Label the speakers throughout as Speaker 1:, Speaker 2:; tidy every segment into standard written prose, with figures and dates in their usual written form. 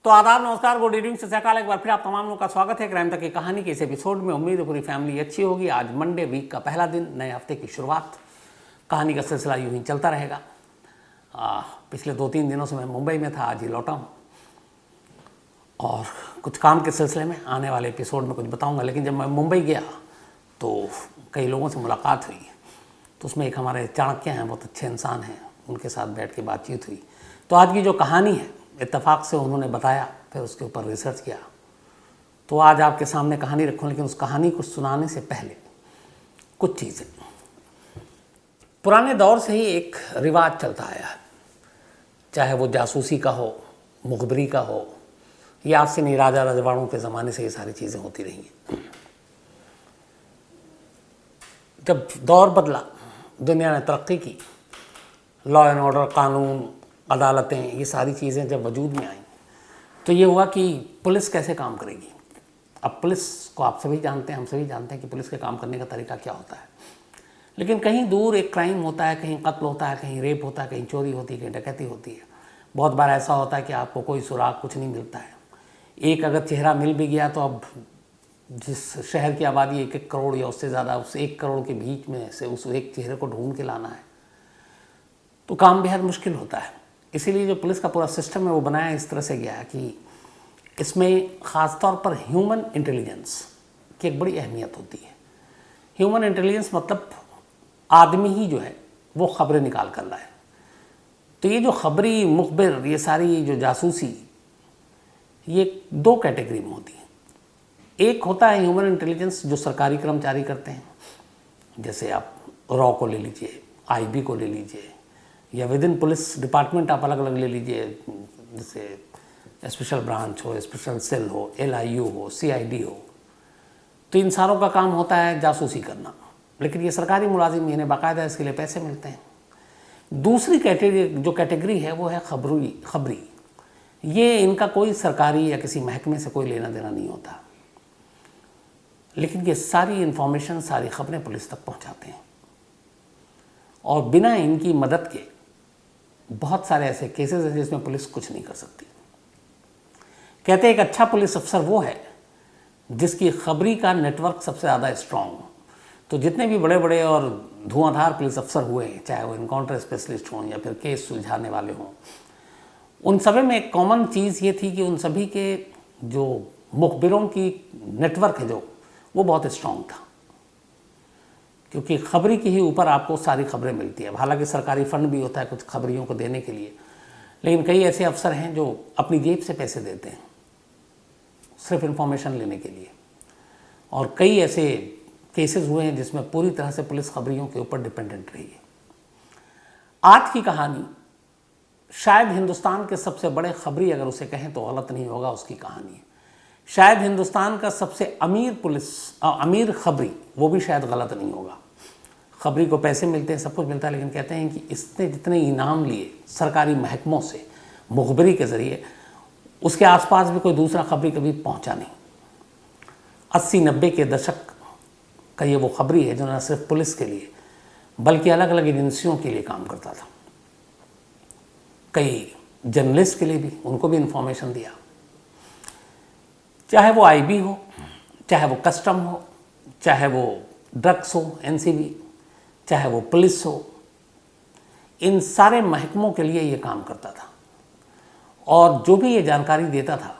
Speaker 1: तो आदाब, नमस्कार, गुड इवनिंग, सत श्री अकाल। एक बार फिर आप तमाम लोगों का स्वागत है क्राइम तक की कहानी के इस एपिसोड में। उम्मीद है पूरी फैमिली अच्छी होगी। आज मंडे, वीक का पहला दिन, नए हफ्ते की शुरुआत। कहानी का सिलसिला यूं ही चलता रहेगा। पिछले 2-3 दिनों से मैं मुंबई में था, आज ही लौटा हूँ और कुछ काम के सिलसिले में आने वाले एपिसोड में कुछ बताऊँगा। लेकिन जब मैं मुंबई गया तो कई लोगों से मुलाकात हुई। तो उसमें एक हमारे चाणक्य हैं, बहुत अच्छे इंसान हैं, उनके साथ बैठ के बातचीत हुई। तो आज की जो कहानी है इत्तेफाक से उन्होंने बताया, फिर उसके ऊपर रिसर्च किया, तो आज आपके सामने कहानी रखूँ। लेकिन उस कहानी को सुनाने से पहले कुछ चीज़ें। पुराने दौर से ही एक रिवाज चलता आया है, चाहे वो जासूसी का हो, मुखबरी का हो, या आज से नहीं, राजा रजवाड़ों के ज़माने से ये सारी चीज़ें होती रही हैं। जब दौर बदला, दुनिया ने तरक्की की, लॉ एंड ऑर्डर, कानून, अदालतें, ये सारी चीज़ें जब वजूद में आई तो ये हुआ कि पुलिस कैसे काम करेगी। अब पुलिस को आप सभी जानते हैं, हम सभी जानते हैं कि पुलिस के काम करने का तरीका क्या होता है। लेकिन कहीं दूर एक क्राइम होता है, कहीं कत्ल होता है, कहीं रेप होता है, कहीं चोरी होती है, कहीं डकैती होती है। बहुत बार ऐसा होता है कि आपको कोई सुराग, कुछ नहीं मिलता है। एक अगर चेहरा मिल भी गया तो अब जिस शहर की आबादी 1-1 करोड़ या उससे ज़्यादा, उस 1 करोड़ के बीच में से उस एक चेहरे को ढूंढ के लाना है तो काम बेहद मुश्किल होता है। इसीलिए जो पुलिस का पूरा सिस्टम है वो बनाया इस तरह से गया है कि इसमें ख़ास तौर पर ह्यूमन इंटेलिजेंस की एक बड़ी अहमियत होती है। ह्यूमन इंटेलिजेंस मतलब आदमी ही जो है वो खबरें निकाल कर लाए। तो ये जो खबरी, मुखबिर, ये सारी जो जासूसी, ये 2 कैटेगरी में होती है। एक होता है ह्यूमन इंटेलिजेंस जो सरकारी कर्मचारी करते हैं, जैसे आप रॉ को ले लीजिए, आईबी को ले लीजिए, या विद इन पुलिस डिपार्टमेंट आप अलग अलग ले लीजिए, जैसे स्पेशल ब्रांच हो, स्पेशल सेल हो, LIU हो, CID हो। तो इन सारों का काम होता है जासूसी करना। लेकिन ये सरकारी मुलाजिम, इन्हें बाकायदा इसके लिए पैसे मिलते हैं। दूसरी कैटेगरी है वो है खबरी। ये इनका कोई सरकारी या किसी महकमे से कोई लेना देना नहीं होता, लेकिन ये सारी इन्फॉर्मेशन, सारी खबरें पुलिस तक पहुंचाते हैं। और बिना इनकी मदद के बहुत सारे ऐसे केसेस हैं जिसमें पुलिस कुछ नहीं कर सकती। कहते हैं एक अच्छा पुलिस अफसर वो है जिसकी खबरी का नेटवर्क सबसे ज़्यादा स्ट्रांग हो। तो जितने भी बड़े बड़े और धुआंधार पुलिस अफसर हुए, चाहे वो इनकाउंटर स्पेशलिस्ट हों या फिर केस सुलझाने वाले हों, उन सभी में एक कॉमन चीज़ ये थी कि उन सभी के जो मुखबिरों की नेटवर्क है जो, वो बहुत स्ट्रांग था, क्योंकि खबरी के ही ऊपर आपको सारी खबरें मिलती है। हालांकि सरकारी फंड भी होता है कुछ खबरियों को देने के लिए, लेकिन कई ऐसे अफसर हैं जो अपनी जेब से पैसे देते हैं सिर्फ इंफॉर्मेशन लेने के लिए। और कई ऐसे केसेस हुए हैं जिसमें पूरी तरह से पुलिस खबरियों के ऊपर डिपेंडेंट रही है। आज की कहानी शायद हिंदुस्तान के सबसे बड़े खबरी, अगर उसे कहें तो गलत नहीं होगा, उसकी कहानी है। शायद हिंदुस्तान का सबसे अमीर खबरी, वो भी शायद गलत नहीं होगा। खबरी को पैसे मिलते हैं, सब कुछ मिलता है, लेकिन कहते हैं कि इसने जितने इनाम लिए सरकारी महकमों से मुखबरी के ज़रिए, उसके आसपास भी कोई दूसरा खबरी कभी पहुंचा नहीं। 80-90 के दशक का ये वो खबरी है जो न सिर्फ पुलिस के लिए बल्कि अलग अलग एजेंसियों के लिए काम करता था। कई जर्नलिस्ट के लिए भी, उनको भी इंफॉर्मेशन दिया, चाहे वो IB हो, चाहे वो कस्टम हो, चाहे वो ड्रग्स हो, NCB, चाहे वो पुलिस हो। इन सारे महकमों के लिए ये काम करता था और जो भी ये जानकारी देता था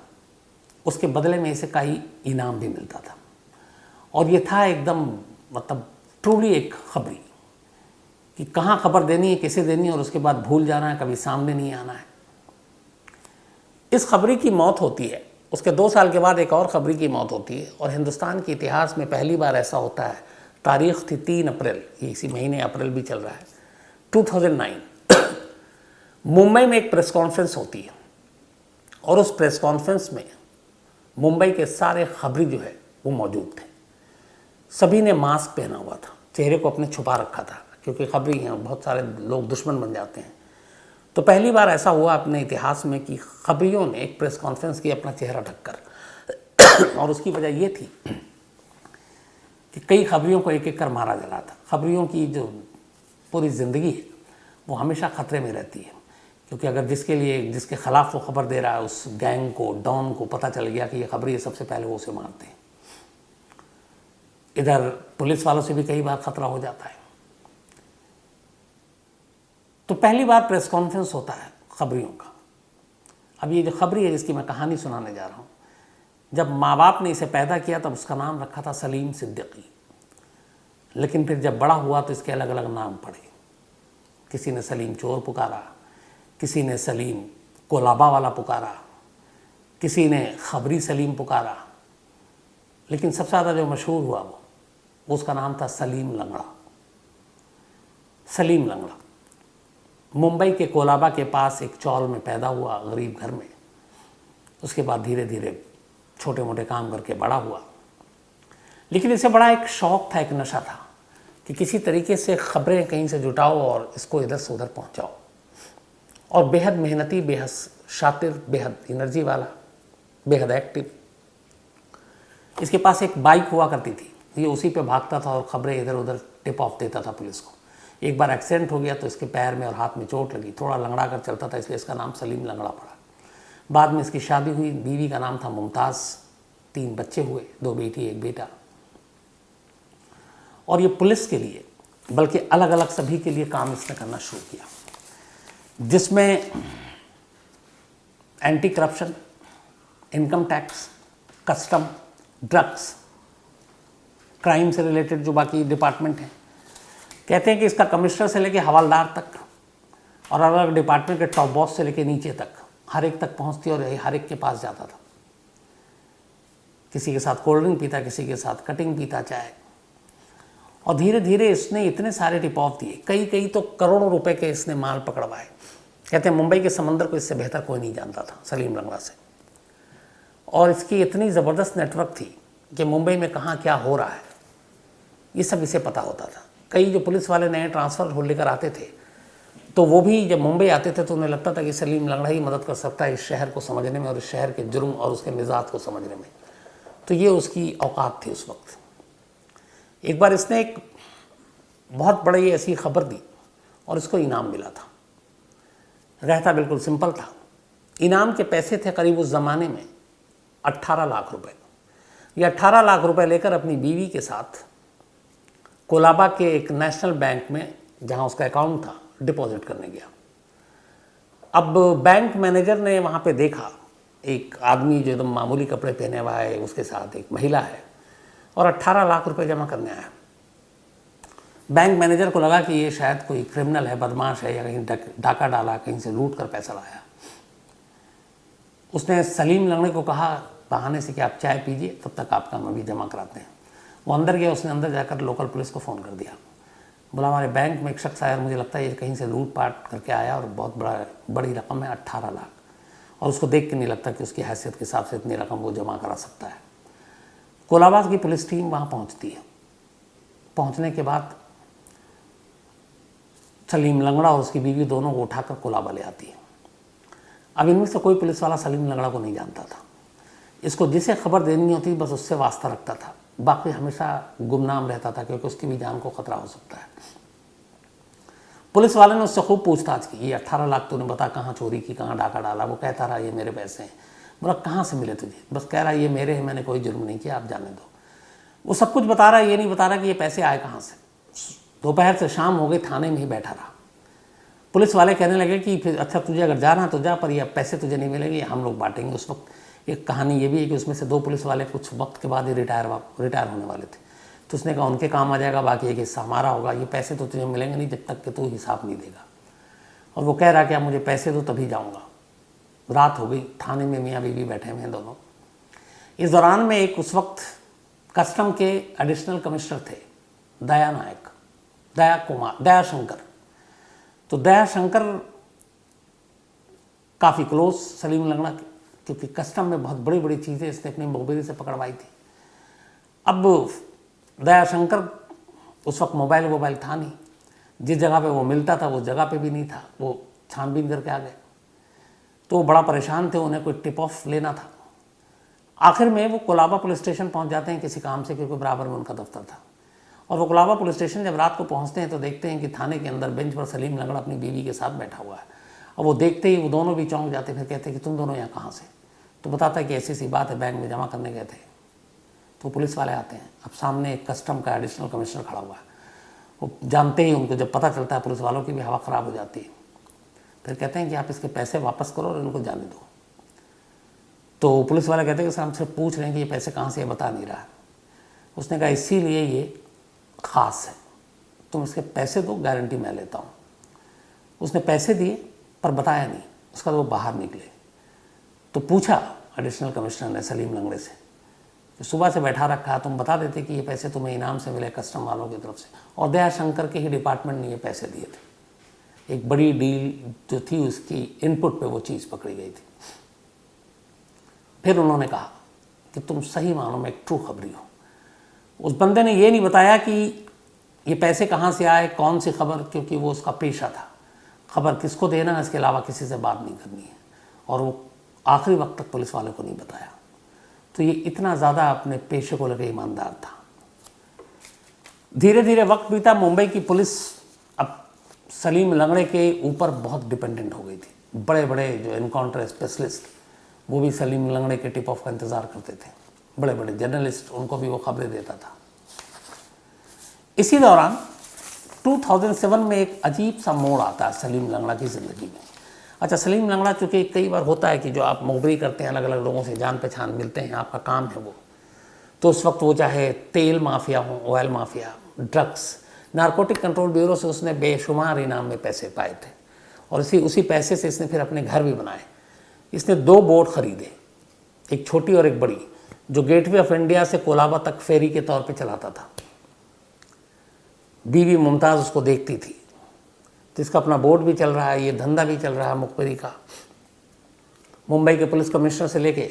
Speaker 1: उसके बदले में इसे कई इनाम भी मिलता था। और ये था एकदम मतलब ट्रूली एक खबरी कि कहाँ खबर देनी है, कैसे देनी है, और उसके बाद भूल जाना है, कभी सामने नहीं आना है। इस खबरी की मौत होती है, उसके 2 साल के बाद एक और खबरी की मौत होती है। और हिंदुस्तान के इतिहास में पहली बार ऐसा होता है, तारीख थी 3 अप्रैल, इसी महीने अप्रैल भी चल रहा है, 2009। मुंबई में एक प्रेस कॉन्फ्रेंस होती है और उस प्रेस कॉन्फ्रेंस में मुंबई के सारे खबरी जो है वो मौजूद थे। सभी ने मास्क पहना हुआ था, चेहरे को अपने छुपा रखा था, क्योंकि खबरी हैं, बहुत सारे लोग दुश्मन बन जाते हैं। तो पहली बार ऐसा हुआ अपने इतिहास में कि खबरियों ने एक प्रेस कॉन्फ्रेंस की अपना चेहरा ढककर। और उसकी वजह ये थी कि कई खबरियों को एक एक कर मारा जा रहा था। खबरियों की जो पूरी ज़िंदगी है वो हमेशा ख़तरे में रहती है, क्योंकि अगर जिसके खिलाफ वो खबर दे रहा है उस गैंग को, डॉन को पता चल गया कि ये खबर ये सबसे पहले वो उसे मारते हैं। इधर पुलिस वालों से भी कई बार खतरा हो जाता है। तो पहली बार प्रेस कॉन्फ्रेंस होता है खबरियों का। अब ये जो खबरी है जिसकी मैं कहानी सुनाने जा रहा हूँ, जब माँ बाप ने इसे पैदा किया तब उसका नाम रखा था सलीम सिद्दीकी, लेकिन फिर जब बड़ा हुआ तो इसके अलग अलग नाम पड़े। किसी ने सलीम चोर पुकारा, किसी ने सलीम कोलाबा वाला पुकारा, किसी ने खबरी सलीम पुकारा, लेकिन सबसे ज़्यादा जो मशहूर हुआ वो उसका नाम था सलीम लंगड़ा। सलीम लंगड़ा मुंबई के कोलाबा के पास एक चौल में पैदा हुआ, गरीब घर में। उसके बाद धीरे धीरे छोटे मोटे काम करके बड़ा हुआ, लेकिन इसे बड़ा एक शौक़ था, एक नशा था कि किसी तरीके से खबरें कहीं से जुटाओ और इसको इधर से उधर पहुंचाओ। और बेहद मेहनती, बेहद शातिर, बेहद एनर्जी वाला, बेहद एक्टिव। इसके पास एक बाइक हुआ करती थी, ये उसी पे भागता था और खबरें इधर उधर टिप ऑफ देता था पुलिस को। एक बार एक्सीडेंट हो गया तो इसके पैर में और हाथ में चोट लगी, थोड़ा लंगड़ा कर चलता था, इसलिए इसका नाम सलीम लंगड़ा पड़ा। बाद में इसकी शादी हुई, बीवी का नाम था मुमताज़, 3 बच्चे हुए, 2 बेटी 1 बेटा। और ये पुलिस के लिए बल्कि अलग अलग सभी के लिए काम इसने करना शुरू किया, जिसमें anti corruption, income tax, custom, drugs, crime से रिलेटेड जो बाकी डिपार्टमेंट हैं। कहते हैं कि इसका कमिश्नर से लेके हवालदार तक और अलग अलग डिपार्टमेंट के टॉप बॉस से लेके नीचे तक हर एक तक पहुंचती और हर एक के पास जाता था। किसी के साथ कोल्ड ड्रिंक पीता, किसी के साथ कटिंग पीता, चाय। और धीरे धीरे इसने इतने सारे टिप ऑफ दिए, कई तो करोड़ों रुपए के इसने माल पकड़वाए। कहते हैं मुंबई के समंदर को इससे बेहतर कोई नहीं जानता था सलीम लंगड़ा से। और इसकी इतनी ज़बरदस्त नेटवर्क थी कि मुंबई में कहाँ क्या हो रहा है ये सब इसे पता होता था। कई जो पुलिस वाले नए ट्रांसफ़र हो लेकर आते थे तो वो भी जब मुंबई आते थे तो उन्हें लगता था कि सलीम लंगड़ा ही मदद कर सकता है इस शहर को समझने में और इस शहर के जुर्म और उसके मिजाज को समझने में। तो ये उसकी औकात थी उस वक्त। एक बार इसने एक बहुत बड़ी ऐसी खबर दी और इसको इनाम मिला था। रहता बिल्कुल सिंपल था। इनाम के पैसे थे करीब उस ज़माने में 18 लाख रुपए। ये 18 लाख रुपए लेकर अपनी बीवी के साथ कोलाबा के एक नेशनल बैंक में, जहां उसका अकाउंट था, डिपॉजिट करने गया। अब बैंक मैनेजर ने वहाँ पे देखा एक आदमी जो एकदम मामूली कपड़े पहने हुआ है, उसके साथ एक महिला है और 18 लाख रुपए जमा करने आया। बैंक मैनेजर को लगा कि ये शायद कोई क्रिमिनल है, बदमाश है, या कहीं डाका डाला, कहीं से लूट कर पैसा लाया। उसने सलीम लंगड़े को कहा बहाने से कि आप चाय पीजिए, तब तक आपका हम अभी जमा कराते हैं। वो अंदर गया, उसने अंदर जाकर लोकल पुलिस को फ़ोन कर दिया। बोला हमारे बैंक में एक शख्स आया, मुझे लगता है ये कहीं से लूट पाट करके आया और बहुत बड़ी रकम है 18 लाख, और उसको देख के नहीं लगता कि उसकी हैसियत के हिसाब से इतनी रकम वो जमा करा सकता है। कोलाबा की पुलिस टीम वहाँ पहुँचती है। पहुँचने के बाद सलीम लंगड़ा और उसकी बीवी दोनों को उठाकर कोलाबा ले आती है। अब इनमें से कोई पुलिस वाला सलीम लंगड़ा को नहीं जानता था। इसको जिसे खबर देनी होती बस उससे वास्ता रखता था, बाकी हमेशा गुमनाम रहता था क्योंकि उसकी भी जान को खतरा हो सकता है। पुलिस वाले ने उससे खूब पूछताछ की, ये 18 लाख तूने बता कहाँ चोरी की, कहाँ डाका डाला? वो कहता रहा ये मेरे पैसे हैं। बोला कहाँ से मिले तुझे? बस कह रहा ये मेरे हैं, मैंने कोई जुर्म नहीं किया, आप जाने दो। वो सब कुछ बता रहा है, ये नहीं बता रहा कि ये पैसे आए कहाँ से। दोपहर से शाम हो गई, थाने में ही बैठा रहा। पुलिस वाले कहने लगे कि फिर अच्छा तुझे अगर जाना है तो जा, पर ये पैसे तुझे नहीं मिलेंगे, हम लोग बांटेंगे। उस वक्त एक कहानी ये भी है कि उसमें से 2 पुलिस वाले कुछ वक्त के बाद ही रिटायर होने वाले थे। तो उसने कहा उनके काम आ जाएगा, बाकी एक हिस्सा हमारा होगा, ये पैसे तो तुझे मिलेंगे नहीं जब तक कि तू हिसाब नहीं देगा। और वो कह रहा कि आप मुझे पैसे दो तभी जाऊँगा। रात हो गई, थाने में मियाँ बीवी बैठे हुए हैं दोनों। इस दौरान में एक उस वक्त कस्टम के एडिशनल कमिश्नर थे दयाशंकर। तो दयाशंकर काफ़ी क्लोज सलीम लंगड़ा के, क्योंकि कस्टम में बहुत बड़ी बड़ी चीज़ें इसने अपनी मुखबिरी से पकड़वाई थी। अब दयाशंकर उस वक्त मोबाइल था नहीं, जिस जगह पे वो मिलता था उस जगह पे भी नहीं था, वो छानबीन करके आ गए। तो वो बड़ा परेशान थे, उन्हें कोई टिप ऑफ लेना था। आखिर में वो कोलाबा पुलिस स्टेशन पहुंच जाते हैं किसी काम से, क्योंकि बराबर में उनका दफ्तर था। और वो कोलाबा पुलिस स्टेशन जब रात को पहुंचते हैं तो देखते हैं कि थाने के अंदर बेंच पर सलीम लंगड़ा अपनी बीवी के साथ बैठा हुआ है। और वो देखते ही वो दोनों भी चौंक जाते, फिर कहते कि तुम दोनों यहाँ कहाँ से? तो बताता है कि ऐसी सी बात है, बैंक में जमा करने गए थे। तो पुलिस वाले आते हैं, अब सामने एक कस्टम का एडिशनल कमिश्नर खड़ा हुआ है। वो जानते ही उनको जब पता चलता है, पुलिस वालों की भी हवा ख़राब हो जाती है। फिर कहते हैं कि आप इसके पैसे वापस करो और इनको जाने दो। तो पुलिस वाले कहते हैं कि सर हम सिर्फ पूछ रहे हैं कि ये पैसे कहाँ से, ये बता नहीं रहा। उसने कहा इसीलिए ये ख़ास है, तुम इसके पैसे दो, गारंटी मैं लेता हूँ। उसने पैसे दिए पर बताया नहीं। उसका वो बाहर निकले तो पूछा एडिशनल कमिश्नर ने सलीम लंगड़े से कि सुबह से बैठा रखा है, तुम बता देते कि ये पैसे तुम्हें इनाम से मिले कस्टम वालों की तरफ से, और दया शंकर के ही डिपार्टमेंट ने ये पैसे दिए थे। एक बड़ी डील जो थी उसकी इनपुट पे वो चीज़ पकड़ी गई थी। फिर उन्होंने कहा कि तुम सही मानो में एक ट्रू खबरी हो। उस बंदे ने ये नहीं बताया कि ये पैसे कहाँ से आए, कौन सी खबर, क्योंकि वो उसका पेशा था। खबर किसको देना है इसके अलावा किसी से बात नहीं करनी है, और वो आखिरी वक्त तक पुलिस वाले को नहीं बताया। तो ये इतना ज़्यादा अपने पेशे को लेकर ईमानदार था। धीरे धीरे वक्त बीता, मुंबई की पुलिस अब सलीम लंगड़े के ऊपर बहुत डिपेंडेंट हो गई थी। बड़े बड़े जो एनकाउंटर स्पेशलिस्ट वो भी सलीम लंगड़े के टिप ऑफ का इंतज़ार करते थे। बड़े बड़े जर्नलिस्ट, उनको भी वो खबरें देता था। इसी दौरान 2007 में एक अजीब सा मोड़ आता है सलीम लंगड़ा की ज़िंदगी में। अच्छा, सलीम लंगड़ा चूँकि कई बार होता है कि जो आप मुखबिरी करते हैं, अलग अलग लोगों से जान पहचान मिलते हैं, आपका काम है वो, तो उस वक्त वो चाहे तेल माफिया हो, oil mafia, drugs, narcotic control bureau से उसने बेशुमार इनाम में पैसे पाए थे, और उसी पैसे से इसने फिर अपने घर भी बनाए। इसने 2 बोट खरीदे, एक छोटी और एक बड़ी, जो गेटवे ऑफ इंडिया से कोलाबा तक फेरी के तौर पे चलाता था। बीवी मुमताज़ उसको देखती थी। तो इसका अपना बोट भी चल रहा है, ये धंधा भी चल रहा है मुखबिरी का। मुंबई के पुलिस कमिश्नर से लेके,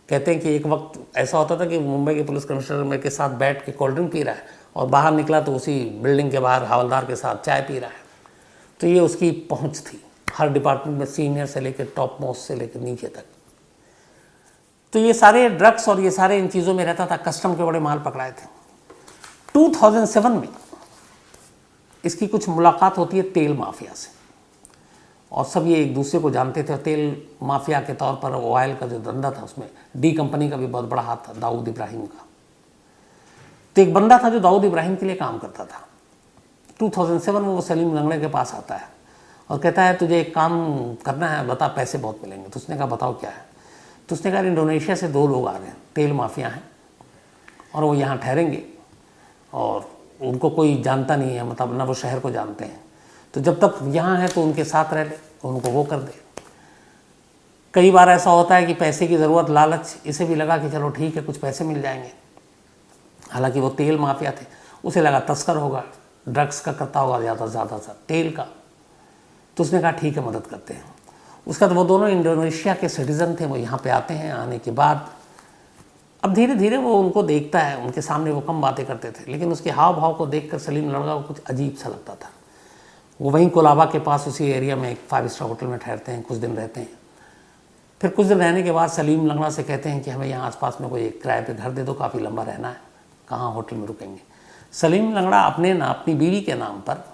Speaker 1: कहते हैं कि एक वक्त ऐसा होता था कि मुंबई के पुलिस कमिश्नर मेरे के साथ बैठ के कोल्ड ड्रिंक पी रहा है, और बाहर निकला तो उसी बिल्डिंग के बाहर हवलदार के साथ चाय पी रहा है। तो ये उसकी पहुंच थी हर डिपार्टमेंट में, सीनियर से लेकर टॉप मोस्ट से लेकर नीचे तक। तो ये सारे ड्रग्स और ये सारे इन चीज़ों में रहता था। कस्टम के बड़े माल पकड़ाए थे। 2007 में इसकी कुछ मुलाकात होती है तेल माफिया से, और सब ये एक दूसरे को जानते थे। तेल माफिया के तौर पर ऑयल का जो धंधा था उसमें डी कंपनी का भी बहुत बड़ा हाथ था, दाऊद इब्राहिम का। तो एक बंदा था जो दाऊद इब्राहिम के लिए काम करता था। 2007 में वो सलीम लंगड़े के पास आता है और कहता है तुझे एक काम करना है, बता, पैसे बहुत मिलेंगे। तो उसने कहा बताओ क्या है। तो उसने कहा इंडोनेशिया से 2 लोग आ रहे हैं, तेल माफिया हैं, और वो यहाँ ठहरेंगे, और उनको कोई जानता नहीं है, मतलब ना वो शहर को जानते हैं। तो जब तक यहाँ है तो उनके साथ रह ले, उनको वो कर दे। कई बार ऐसा होता है कि पैसे की ज़रूरत, लालच, इसे भी लगा कि चलो ठीक है कुछ पैसे मिल जाएंगे। हालांकि वो तेल माफिया थे, उसे लगा तस्कर होगा, ड्रग्स का करता होगा ज़्यादा सा तेल का। तो उसने कहा ठीक है मदद करते हैं। उसका तो वो दोनों इंडोनेशिया के सिटीज़न थे। वो यहाँ पे आते हैं, आने के बाद अब धीरे धीरे वो उनको देखता है, उनके सामने वो कम बातें करते थे, लेकिन उसके हाव भाव को देखकर सलीम लंगड़ा को कुछ अजीब सा लगता था। वो वहीं कोलाबा के पास उसी एरिया में एक 5 स्टार होटल में ठहरते हैं, कुछ दिन रहते हैं। फिर कुछ दिन रहने के बाद सलीम लंगड़ा से कहते हैं कि हमें यहाँ आसपास में कोई एक किराए पे घर दे दो, काफ़ी लंबा रहना है, कहाँ होटल में रुकेंगे। सलीम लंगड़ा अपनी बीवी के नाम पर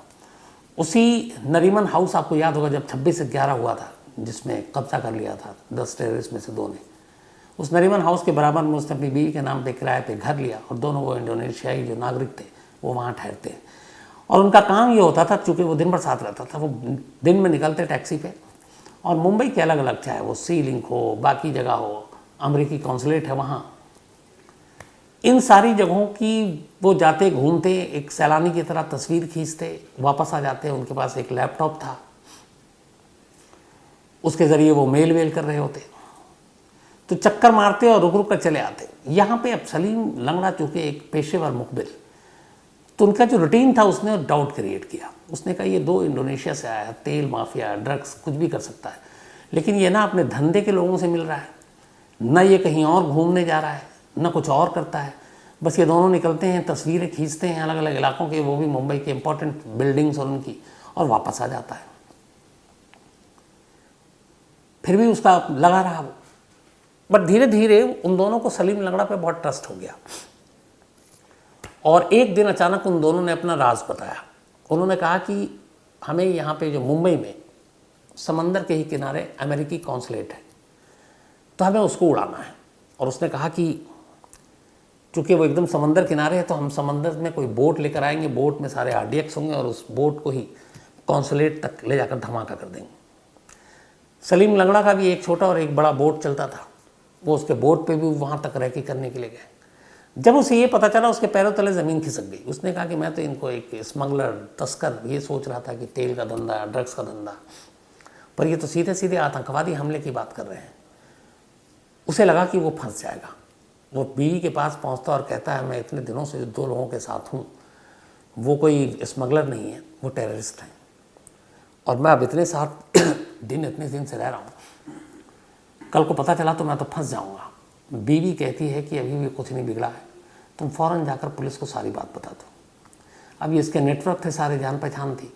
Speaker 1: उसी नरीमन हाउस, आपको याद होगा जब 26/11 हुआ था, जिसमें कब्जा कर लिया था 10 टेररिस्ट में से 2 ने, उस नरीमन हाउस के बराबर में उसने अपनी बीवी के नाम पे किराए पे घर लिया, और दोनों वो इंडोनेशियाई जो नागरिक थे वो वहाँ ठहरते हैं। और उनका काम ये होता था, चूँकि वो दिन भर साथ रहता था, वो दिन में निकलते टैक्सी पे, और मुंबई के अलग अलग, चाहे वो सी लिंक हो, बाकी जगह हो, अमेरिकी कॉन्सुलेट है वहाँ, इन सारी जगहों की वो जाते, घूमते, एक सैलानी की तरह तस्वीर खींचते, वापस आ जाते। उनके पास एक लैपटॉप था, उसके ज़रिए वो मेल वेल कर रहे होते, तो चक्कर मारते और रुक रुक कर चले आते। यहाँ पे अब सलीम लंगड़ा चूँकि एक पेशेवर मुखबिर, तो उनका जो रूटीन था उसने डाउट क्रिएट किया। उसने कहा ये 2 इंडोनेशिया से आया है, तेल माफिया, ड्रग्स, कुछ भी कर सकता है, लेकिन ये ना अपने धंधे के लोगों से मिल रहा है, ना ये कहीं और घूमने जा रहा है, ना कुछ और करता है। बस ये दोनों निकलते हैं, तस्वीरें खींचते हैं अलग अलग इलाकों के, वो भी मुंबई के इंपॉर्टेंट बिल्डिंग्स और उनकी, और वापस आ जाता है। फिर भी उसका लगा रहा वो, बट धीरे धीरे उन दोनों को सलीम लंगड़ा पे बहुत ट्रस्ट हो गया। और एक दिन अचानक उन दोनों ने अपना राज बताया। उन्होंने कहा कि हमें यहाँ पे जो मुंबई में समंदर के ही किनारे अमेरिकी कॉन्सुलेट है, तो हमें उसको उड़ाना है। और उसने कहा कि चूँकि वो एकदम समंदर किनारे है तो हम समंदर में कोई बोट लेकर आएंगे, बोट में सारे RDX होंगे और उस बोट को ही कॉन्सुलेट तक ले जाकर धमाका कर देंगे। सलीम लंगड़ा का भी एक छोटा और एक बड़ा बोट चलता था, वो उसके बोट पे भी वहाँ तक रैकी करने के लिए गए। जब उसे ये पता चला उसके पैरों तले ज़मीन खिसक गई। उसने कहा कि मैं तो इनको एक स्मगलर, तस्कर ये सोच रहा था कि तेल का धंधा, ड्रग्स का धंधा, पर ये तो सीधे सीधे आतंकवादी हमले की बात कर रहे हैं। उसे लगा कि वो फंस जाएगा। वो बीवी के पास पहुंचता और कहता है मैं इतने दिनों से 2 लोगों के साथ हूँ, वो कोई स्मगलर नहीं है, वो टेररिस्ट हैं, और मैं अब इतने दिन से रह रहा हूँ, कल को पता चला तो मैं तो फंस जाऊँगा। बीवी कहती है कि अभी भी कुछ नहीं बिगड़ा है, तुम फ़ौरन जाकर पुलिस को सारी बात बता दो। अब ये इसके नेटवर्क थे, सारे जान पहचान थी।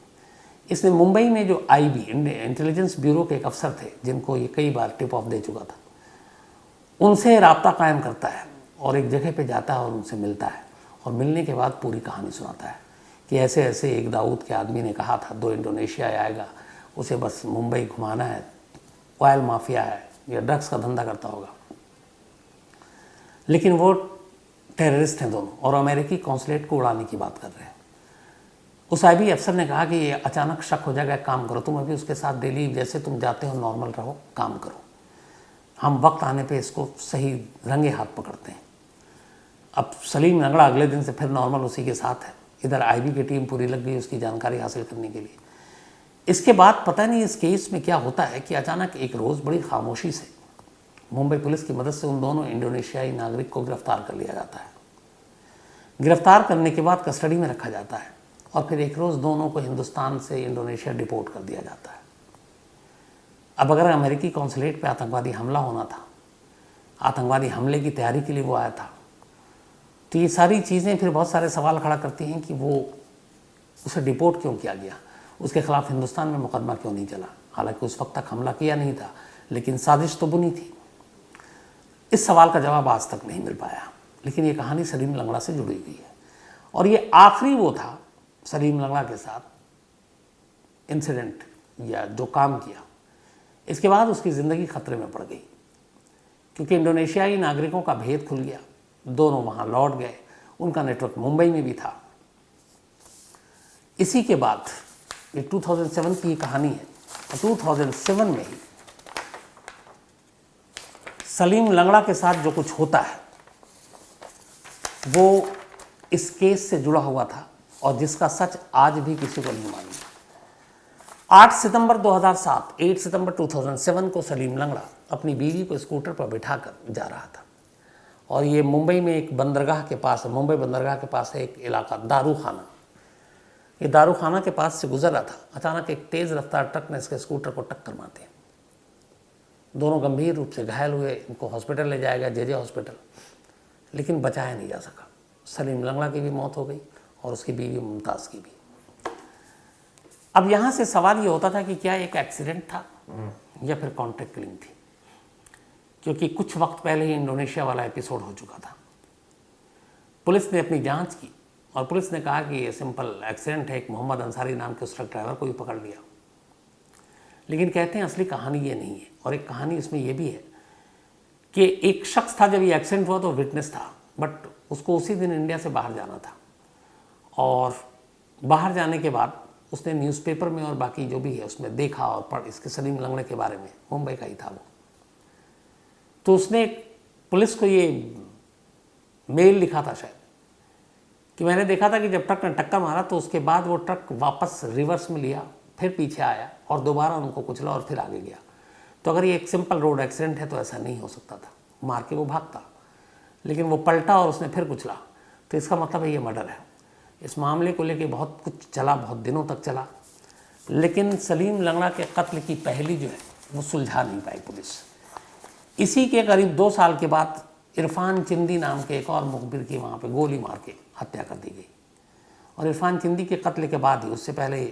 Speaker 1: इसने मुंबई में जो IB इंटेलिजेंस ब्यूरो के एक अफसर थे, जिनको ये कई बार टिप ऑफ दे चुका था, उनसे राब्ता कायम करता है और एक जगह पे जाता है और उनसे मिलता है, और मिलने के बाद पूरी कहानी सुनाता है कि ऐसे ऐसे एक दाऊद के आदमी ने कहा था 2 इंडोनेशिया आएगा, उसे बस मुंबई घुमाना है, ऑयल माफिया है या ड्रग्स का धंधा करता होगा, लेकिन वो टेररिस्ट हैं दोनों और अमेरिकी कॉन्सुलेट को उड़ाने की बात कर रहे हैं। उस IB अफसर ने कहा कि ये अचानक शक हो जाएगा, एक काम करो, तुम अभी उसके साथ डेली जैसे तुम जाते हो नॉर्मल रहो, काम करो, हम वक्त आने पे इसको सही रंगे हाथ पकड़ते हैं। अब सलीम लंगड़ा अगले दिन से फिर नॉर्मल उसी के साथ है। इधर IB की टीम पूरी लग गई उसकी जानकारी हासिल करने के लिए। इसके बाद पता नहीं इस केस में क्या होता है कि अचानक एक रोज़ बड़ी खामोशी से मुंबई पुलिस की मदद से उन दोनों इंडोनेशियाई नागरिक को गिरफ्तार कर लिया जाता है। गिरफ्तार करने के बाद कस्टडी में रखा जाता है और फिर एक रोज़ दोनों को हिंदुस्तान से इंडोनेशिया डिपोर्ट कर दिया जाता है। अब अगर अमेरिकी कॉन्सुलेट पे आतंकवादी हमला होना था, आतंकवादी हमले की तैयारी के लिए वो आया था, तो ये सारी चीज़ें फिर बहुत सारे सवाल खड़ा करती हैं कि वो उसे डिपोर्ट क्यों किया गया, उसके खिलाफ हिंदुस्तान में मुकदमा क्यों नहीं चला। हालांकि उस वक्त तक हमला किया नहीं था, लेकिन साजिश तो बुनी थी। इस सवाल का जवाब आज तक नहीं मिल पाया, लेकिन ये कहानी सलीम लंगड़ा से जुड़ी हुई है और ये आखिरी वो था सलीम लंगड़ा के साथ इंसिडेंट या जो काम किया। इसके बाद उसकी ज़िंदगी खतरे में पड़ गई क्योंकि इंडोनेशियाई नागरिकों का भेद खुल गया, दोनों वहाँ लौट गए, उनका नेटवर्क मुंबई में भी था। इसी के बाद ये 2007 की कहानी है। 2007 में ही सलीम लंगड़ा के साथ जो कुछ होता है वो इस केस से जुड़ा हुआ था और जिसका सच आज भी किसी को नहीं मालूम। 8 सितंबर 2007, 8 सितंबर 2007 को सलीम लंगड़ा अपनी बीवी को स्कूटर पर बिठाकर जा रहा था और ये मुंबई में एक बंदरगाह के पास, मुंबई बंदरगाह के पास है एक इलाका दारू खाना। ये दारू खाना के पास से गुजर रहा था, अचानक एक तेज़ रफ्तार ट्रक ने इसके स्कूटर को टक्कर मार दी। दोनों गंभीर रूप से घायल हुए, इनको हॉस्पिटल ले जाया गया, JJ हॉस्पिटल, लेकिन बचाया नहीं जा सका। सलीम लंगड़ा की भी मौत हो गई और उसकी बीवी मुमताज़ की भी। अब यहाँ से सवाल ये होता था कि क्या एक एक्सीडेंट था या फिर कॉन्ट्रैक्ट किलिंग थी, क्योंकि कुछ वक्त पहले ही इंडोनेशिया वाला एपिसोड हो चुका था। पुलिस ने अपनी जांच की और पुलिस ने कहा कि ये सिंपल एक्सीडेंट है, एक मोहम्मद अंसारी नाम के उस ट्रक ड्राइवर को भी पकड़ लिया। लेकिन कहते हैं असली कहानी ये नहीं है और एक कहानी इसमें यह भी है कि एक शख्स था, जब ये एक्सीडेंट हुआ तो विटनेस था, बट उसको उसी दिन इंडिया से बाहर जाना था और बाहर जाने के बाद उसने न्यूज़पेपर में और बाकी जो भी है उसमें देखा और पढ़ इसके सलीम लंगड़े के बारे में, मुंबई का ही था वो, तो उसने पुलिस को ये मेल लिखा था शायद कि मैंने देखा था कि जब ट्रक ने टक्कर मारा तो उसके बाद वो ट्रक वापस रिवर्स में लिया, फिर पीछे आया और दोबारा उनको कुचला और फिर आगे गया। तो अगर ये एक सिंपल रोड एक्सीडेंट है तो ऐसा नहीं हो सकता था, मार के वो भागता, लेकिन वो पलटा और उसने फिर कुचला, तो इसका मतलब है ये मर्डर है। इस मामले को लेके बहुत कुछ चला, बहुत दिनों तक चला, लेकिन सलीम लंगड़ा के कत्ल की पहली जो है वो सुलझा नहीं पाई पुलिस। इसी के करीब 2 साल के बाद इरफान चिंदी नाम के एक और मुखबिर की वहाँ पे गोली मार के हत्या कर दी गई और इरफान चिंदी के कत्ल के बाद ही, उससे पहले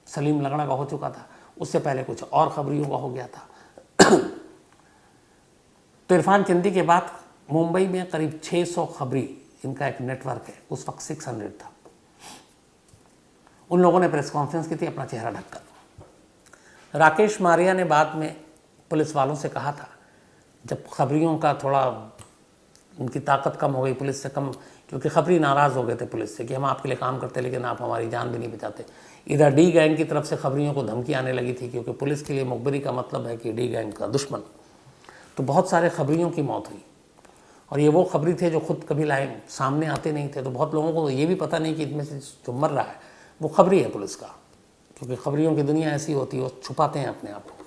Speaker 1: सलीम लंगड़ा का हो चुका था, उससे पहले कुछ और खबरियों का हो गया था। तो इरफान चिंदी के बाद मुंबई में करीब 600 खबरी, इनका एक नेटवर्क है, उस वक्त 600 था। उन लोगों ने प्रेस कॉन्फ्रेंस की थी अपना चेहरा ढककर। राकेश मारिया ने बाद में पुलिस वालों से कहा था, जब खबरियों का थोड़ा उनकी ताकत कम हो गई, पुलिस से कम, क्योंकि खबरी नाराज़ हो गए थे पुलिस से कि हम आपके लिए काम करते लेकिन आप हमारी जान भी नहीं बचाते। इधर डी गैंग की तरफ से खबरियों को धमकी आने लगी थी, क्योंकि पुलिस के लिए मुखबिरी का मतलब है कि डी गैंग का दुश्मन। तो बहुत सारे खबरियों की मौत हुई, और ये वो खबरी थे जो खुद कभी लाए सामने आते नहीं थे। तो बहुत लोगों को ये भी पता नहीं कि इनमें से जो मर रहा है वो खबरी है पुलिस का, क्योंकि खबरियों की दुनिया ऐसी होती है, वो छुपाते हैं अपने आप को।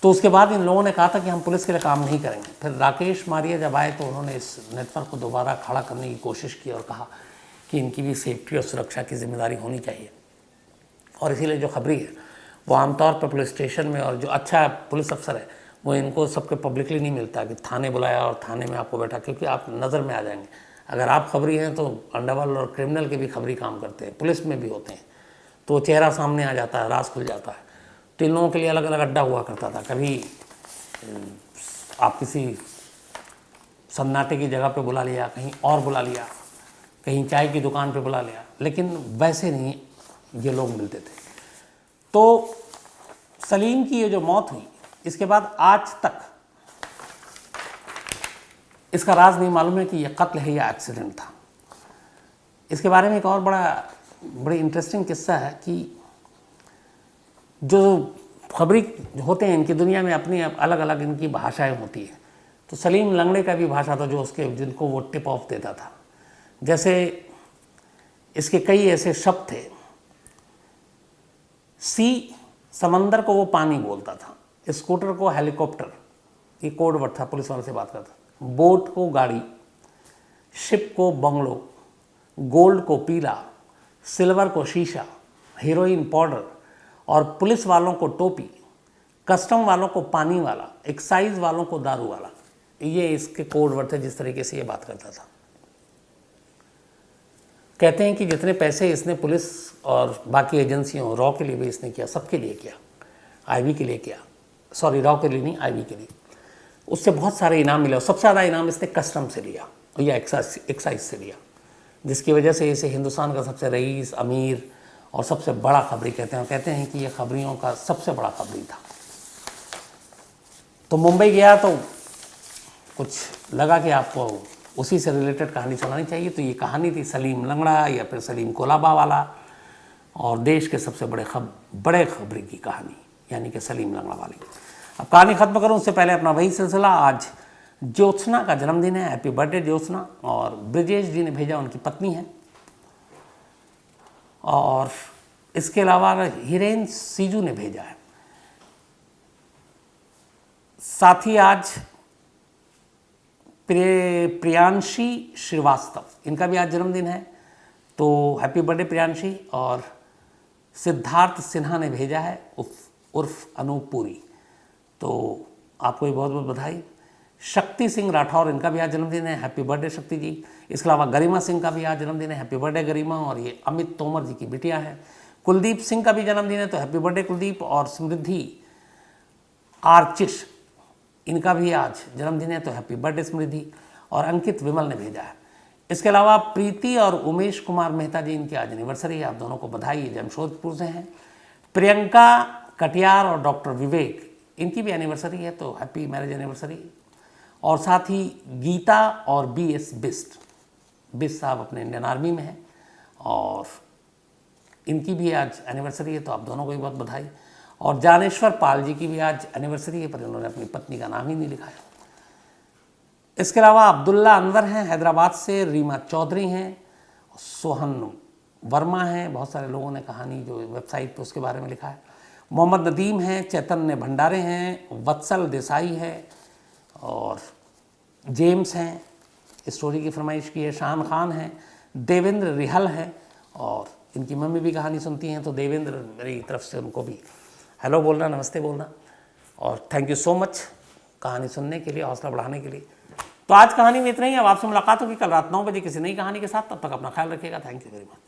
Speaker 1: तो उसके बाद इन लोगों ने कहा था कि हम पुलिस के लिए काम नहीं करेंगे। फिर राकेश मारिया जब आए तो उन्होंने इस नेटवर्क को दोबारा खड़ा करने की कोशिश की और कहा कि इनकी भी सेफ्टी और सुरक्षा की जिम्मेदारी होनी चाहिए। और इसीलिए जो खबरी है वो आमतौर पर पुलिस स्टेशन में, और जो अच्छा पुलिस अफसर है वो इनको सबके पब्लिकली नहीं मिलता कि थाने बुलाया और थाने में आपको बैठा, क्योंकि आप नज़र में आ जाएंगे। अगर आप खबरी हैं तो अंडरवर्ल्ड और क्रिमिनल के भी खबरी काम करते हैं, पुलिस में भी होते हैं, तो चेहरा सामने आ जाता है, राज खुल जाता है। तो इन लोगों के लिए अलग अलग अड्डा हुआ करता था। कभी आप किसी सन्नाटे की जगह पे बुला लिया, कहीं और बुला लिया, कहीं चाय की दुकान पे बुला लिया, लेकिन वैसे नहीं ये लोग मिलते थे। तो सलीम की ये जो मौत हुई, इसके बाद आज तक इसका राज नहीं मालूम है कि ये कत्ल है या एक्सीडेंट था। इसके बारे में एक और बड़ी इंटरेस्टिंग किस्सा है कि जो खबरी होते हैं इनकी दुनिया में अपनी अलग अलग इनकी भाषाएं होती हैं। तो सलीम लंगड़े का भी भाषा था जो जिनको वो टिप ऑफ देता था। जैसे इसके कई ऐसे शब्द थे। सी, समंदर को वो पानी बोलता था, स्कूटर को हेलीकॉप्टर, ये कोड वर्ड था, पुलिस वाले से बात करता। बोट को गाड़ी, शिप को बंगलो, गोल्ड को पीला, सिल्वर को शीशा, हीरोइन पाउडर, और पुलिस वालों को टोपी, कस्टम वालों को पानी वाला, एक्साइज वालों को दारू वाला। ये इसके कोड वर्ड थे जिस तरीके से ये बात करता था। कहते हैं कि जितने पैसे इसने पुलिस और बाकी एजेंसियों, रॉ के लिए भी इसने किया, सबके लिए किया, आईबी के लिए किया, सॉरी रॉ के लिए नहीं, आईबी के लिए, उससे बहुत सारे इनाम मिले। और सबसे ज़्यादा इनाम इसने कस्टम से लिया या एक्साइज से लिया, जिसकी वजह से इसे हिंदुस्तान का सबसे रईस, अमीर और सबसे बड़ा खबरी कहते हैं कि ये खबरियों का सबसे बड़ा खबरी था। तो मुंबई गया तो कुछ लगा कि आपको उसी से रिलेटेड कहानी सुनानी चाहिए। तो ये कहानी थी सलीम लंगड़ा या फिर सलीम कोलाबा वाला, और देश के सबसे बड़े खबरी की कहानी, यानी कि सलीम लंगड़ा वाली। अब कहानी ख़त्म करूँ उससे पहले अपना वही सिलसिला। आज ज्योत्सना का जन्मदिन है, हैप्पी बर्थडे ज्योत्सना। और ब्रिजेश जी ने भेजा, उनकी पत्नी है। और इसके अलावा हिरेन सीजू ने भेजा है। साथ ही आज प्रियांशी श्रीवास्तव, इनका भी आज जन्मदिन है, तो हैप्पी बर्थडे प्रियांशी। और सिद्धार्थ सिन्हा ने भेजा है, उर्फ अनूप पुरी, तो आपको भी बहुत बहुत बधाई। शक्ति सिंह राठौर, इनका भी आज जन्मदिन है, हैप्पी बर्थडे शक्ति जी। इसके अलावा गरिमा सिंह का भी आज जन्मदिन है, हैप्पी बर्थडे गरिमा। और ये अमित तोमर जी की बिटिया है। कुलदीप सिंह का भी जन्मदिन है, तो हैप्पी बर्थडे कुलदीप। और स्मृति आर्चिश, इनका भी आज जन्मदिन है, तो हैप्पी बर्थडे स्मृति। और अंकित विमल ने भेजा है। इसके अलावा प्रीति और उमेश कुमार मेहता जी, इनकी आज एनिवर्सरी है, आप दोनों को बधाई, जमशेदपुर से हैं। प्रियंका कटियार और डॉक्टर विवेक, इनकी भी एनिवर्सरी है, तो हैप्पी मैरिज एनिवर्सरी। और साथ ही गीता और BS बिस्ट साहब अपने इंडियन आर्मी में हैं, और इनकी भी आज एनिवर्सरी है, तो आप दोनों को भी बहुत बधाई। और जानेश्वर पाल जी की भी आज एनिवर्सरी है, पर इन्होंने अपनी पत्नी का नाम ही नहीं लिखा है। इसके अलावा अब्दुल्ला अनवर हैं हैदराबाद से, रीमा चौधरी हैं, सोहन वर्मा हैं, बहुत सारे लोगों ने कहानी जो वेबसाइट पर उसके बारे में लिखा है। मोहम्मद नदीम हैं, चैतन्य भंडारे हैं, वत्सल देसाई है, और जेम्स हैं, स्टोरी की फरमाइश की है। शान खान हैं, देवेंद्र रिहल हैं, और इनकी मम्मी भी कहानी सुनती हैं, तो देवेंद्र मेरी तरफ से उनको भी हेलो बोलना, नमस्ते बोलना। और थैंक यू सो मच कहानी सुनने के लिए, हौसला बढ़ाने के लिए। तो आज कहानी में इतना ही। अब आपसे मुलाकात होगी कल रात 9 बजे किसी नई कहानी के साथ। तब तक अपना ख्याल रखिएगा। Thank you very much.